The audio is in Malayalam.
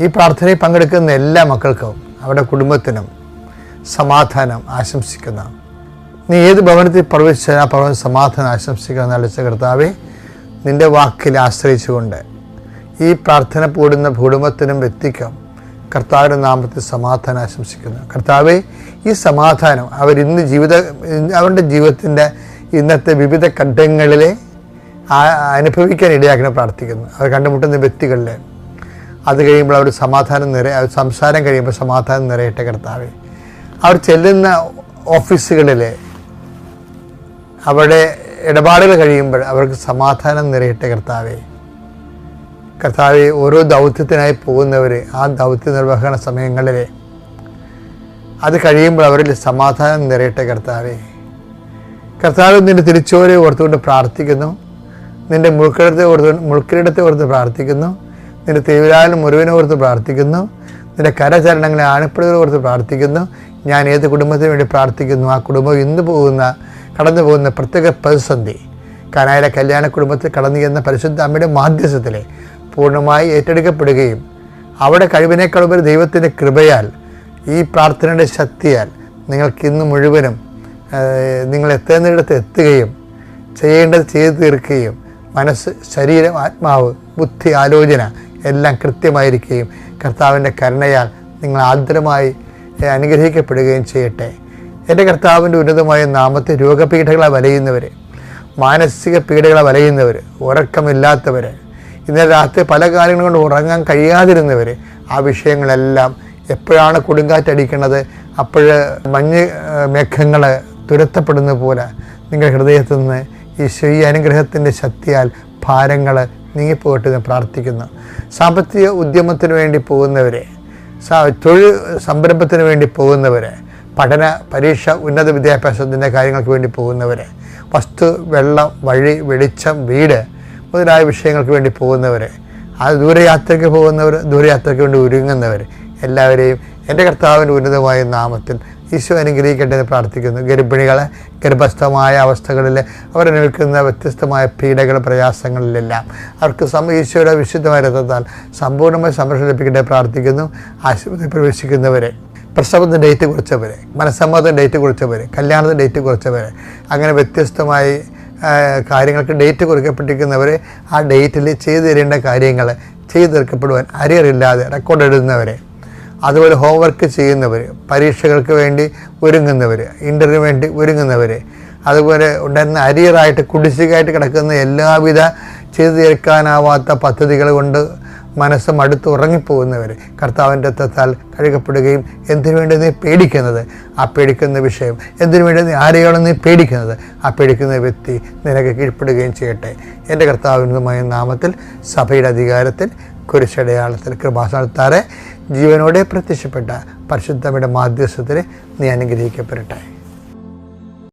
ഈ പ്രാർത്ഥനയിൽ പങ്കെടുക്കുന്ന എല്ലാ മക്കൾക്കും അവരുടെ കുടുംബത്തിനും സമാധാനം ആശംസിക്കുന്ന, നീ ഏത് ഭവനത്തിൽ പ്രവേശിച്ചാൽ ആ ഭവനം സമാധാനം ആശംസിക്കുന്ന അളിച്ച കർത്താവെ, നിൻ്റെ വാക്കിൽ ആശ്രയിച്ചുകൊണ്ട് ഈ പ്രാർത്ഥന കൂടുന്ന കുടുംബത്തിനും വ്യക്തിക്കും കർത്താവിൻ്റെ നാമത്തിൽ സമാധാനം ആശംസിക്കുന്നു. കർത്താവെ, ഈ സമാധാനം അവരുടെ ജീവിതത്തിൻ്റെ ഇന്നത്തെ വിവിധ ഘട്ടങ്ങളിലെ അനുഭവിക്കാൻ ഇടയാക്കണം പ്രാർത്ഥിക്കുന്നു. അവർ കണ്ടുമുട്ടുന്ന വ്യക്തികളിൽ അത് കഴിയുമ്പോൾ അവർ അവർ സംസാരം കഴിയുമ്പോൾ സമാധാനം നിറയട്ടെ കർത്താവെ. അവർ ചെല്ലുന്ന ഓഫീസുകളിൽ അവരുടെ ഇടപാടുകൾ കഴിയുമ്പോൾ അവർക്ക് സമാധാനം നിറയട്ടെ കർത്താവെ. കർത്താവെ, ഓരോ ദൗത്യത്തിനായി പോകുന്നവർ ആ ദൗത്യ നിർവഹണ സമയങ്ങളിൽ അത് കഴിയുമ്പോൾ അവരിൽ സമാധാനം നിറയട്ടെ കർത്താവെ. കർത്താവ്, നിൻ്റെ തിരിച്ചോരെ ഓർത്തുകൊണ്ട് പ്രാർത്ഥിക്കുന്നു. നിൻ്റെ മുൾക്കിരീടത്തെ ഓർത്ത് പ്രാർത്ഥിക്കുന്നു. നിൻ്റെ തിരുവിലാലും മുറിവിനെ ഓർത്ത് പ്രാർത്ഥിക്കുന്നു. നിൻ്റെ കരചരണങ്ങളെ ആണിപ്പടുകളെ ഓർത്ത് പ്രാർത്ഥിക്കുന്നു. ഞാൻ ഏത് കുടുംബത്തിന് വേണ്ടി പ്രാർത്ഥിക്കുന്നു, ആ കുടുംബം ഇന്ന് കടന്നു പോകുന്ന പ്രത്യേക പ്രതിസന്ധി കാനായിലെ കല്യാണ കുടുംബത്തിൽ കടന്നു ചെന്ന പരിശുദ്ധ അമ്മയുടെ മാധ്യസ്ഥത്തിൽ പൂർണ്ണമായി ഏറ്റെടുക്കപ്പെടുകയും അവിടെ കഴിവിനേക്കാൾ ദൈവത്തിൻ്റെ കൃപയാൽ ഈ പ്രാർത്ഥനയുടെ ശക്തിയാൽ നിങ്ങൾക്കിന്ന് മുഴുവനും നിങ്ങൾ എത്തേണ്ടിടത്ത് എത്തുകയും ചെയ്യേണ്ടത് ചെയ്തു തീർക്കുകയും മനസ്സ്, ശരീരം, ആത്മാവ്, ബുദ്ധി, ആലോചന എല്ലാം കൃത്യമായിരിക്കുകയും കർത്താവിൻ്റെ കരുണയാൽ നിങ്ങൾ ആർദ്രമായി അനുഗ്രഹിക്കപ്പെടുകയും ചെയ്യട്ടെ. എൻ്റെ കർത്താവിൻ്റെ ഉന്നതമായ നാമത്തെ രോഗപീഠകളെ വലയുന്നവർ, മാനസിക പീഡകളെ വലയുന്നവർ, ഉറക്കമില്ലാത്തവർ, ഇന്നലെ രാത്രി പല കാര്യങ്ങൾ കൊണ്ട് ഉറങ്ങാൻ കഴിയാതിരുന്നവർ, ആ വിഷയങ്ങളെല്ലാം എപ്പോഴാണ് കൊടുങ്കാറ്റടിക്കുന്നത് അപ്പോൾ മഞ്ഞ് മേഘങ്ങൾ തുരത്തപ്പെടുന്ന പോലെ നിങ്ങളുടെ ഹൃദയത്തിൽ നിന്ന് ഈ അനുഗ്രഹത്തിൻ്റെ ശക്തിയാൽ ഭാരങ്ങൾ നീങ്ങിപ്പോയിട്ട് എന്ന് പ്രാർത്ഥിക്കുന്നു. സാമ്പത്തിക ഉദ്യമത്തിന് വേണ്ടി പോകുന്നവരെ, തൊഴിൽ സംരംഭത്തിന് വേണ്ടി പോകുന്നവരെ, പഠന പരീക്ഷ ഉന്നത വിദ്യാഭ്യാസത്തിൻ്റെ കാര്യങ്ങൾക്ക് വേണ്ടി പോകുന്നവരെ, വസ്തു, വെള്ളം, വഴി, വെളിച്ചം, വീട് മുതലായ വിഷയങ്ങൾക്ക് വേണ്ടി പോകുന്നവർ, ദൂരയാത്രയ്ക്ക് പോകുന്നവർ, ദൂരയാത്രയ്ക്ക് വേണ്ടി ഒരുങ്ങുന്നവർ എല്ലാവരെയും എൻ്റെ കർത്താവിൻ്റെ ഉന്നതമായ നാമത്തിൽ ഈശോ അനുഗ്രഹിക്കട്ടെ എന്ന് പ്രാർത്ഥിക്കുന്നു. ഗർഭിണികളെ ഗർഭസ്ഥമായ അവസ്ഥകളിൽ അവർ നിൽക്കുന്ന വ്യത്യസ്തമായ പീഡകൾ, പ്രയാസങ്ങളിലെല്ലാം അവർക്ക് ഈശോയുടെ വിശുദ്ധമായ രഥത്താൽ സമ്പൂർണ്ണമായി സംരക്ഷണം ലഭിക്കട്ടെ പ്രാർത്ഥിക്കുന്നു. ആശുപത്രിയിൽ പ്രവേശിക്കുന്നവരെ, പ്രസവത്തിന് ഡേറ്റ് കുറിച്ചവർ, മനസ്സമ്മതത്തിന് ഡേറ്റ് കുറിച്ചവർ, കല്യാണത്തിന് ഡേറ്റ് കുറിച്ചവർ, അങ്ങനെ വ്യത്യസ്തമായി കാര്യങ്ങൾക്ക് ഡേറ്റ് കുറിക്കപ്പെട്ടിരിക്കുന്നവർ ആ ഡേറ്റിൽ ചെയ്തു തരേണ്ട കാര്യങ്ങൾ ചെയ്തു തീർക്കപ്പെടുവാൻ അരിയറില്ലാതെ റെക്കോർഡ് എഴുതുന്നവരെ, അതുപോലെ ഹോംവർക്ക് ചെയ്യുന്നവർ, പരീക്ഷകൾക്ക് വേണ്ടി ഒരുങ്ങുന്നവർ, ഇൻ്റർവ്യൂ വേണ്ടി ഒരുങ്ങുന്നവർ, അതുപോലെ ഉണ്ടായിരുന്ന അരിയറായിട്ട് കുടിശ്ശികയായിട്ട് കിടക്കുന്ന എല്ലാവിധ ചെയ്തു തീർക്കാനാവാത്ത പദ്ധതികൾ കൊണ്ട് മനസ്സ് മടുത്ത് ഉറങ്ങിപ്പോകുന്നവർ കർത്താവിൻ്റെ രക്തത്താൽ കഴുകപ്പെടുകയും, എന്തിനു വേണ്ടി നീ പേടിക്കുന്നത്, ആ പേടിക്കുന്ന വിഷയം, എന്തിനു വേണ്ടി നീ ആരെയാണ് നീ പേടിക്കുന്നത്, ആ പേടിക്കുന്ന വ്യക്തി നിനക്ക് കീഴ്പ്പെടുകയും ചെയ്യട്ടെ. എൻ്റെ കർത്താവിനുമായ നാമത്തിൽ സഭയുടെ അധികാരത്തിൽ കുരിശടയാളത്തിൽ കൃപാസനത്താറെ ജീവനോടെ പ്രത്യക്ഷപ്പെട്ട പരിശുദ്ധമ്മയുടെ മാധ്യസ്ഥത്തിൽ നീ അനുഗ്രഹിക്കപ്പെടട്ടെ.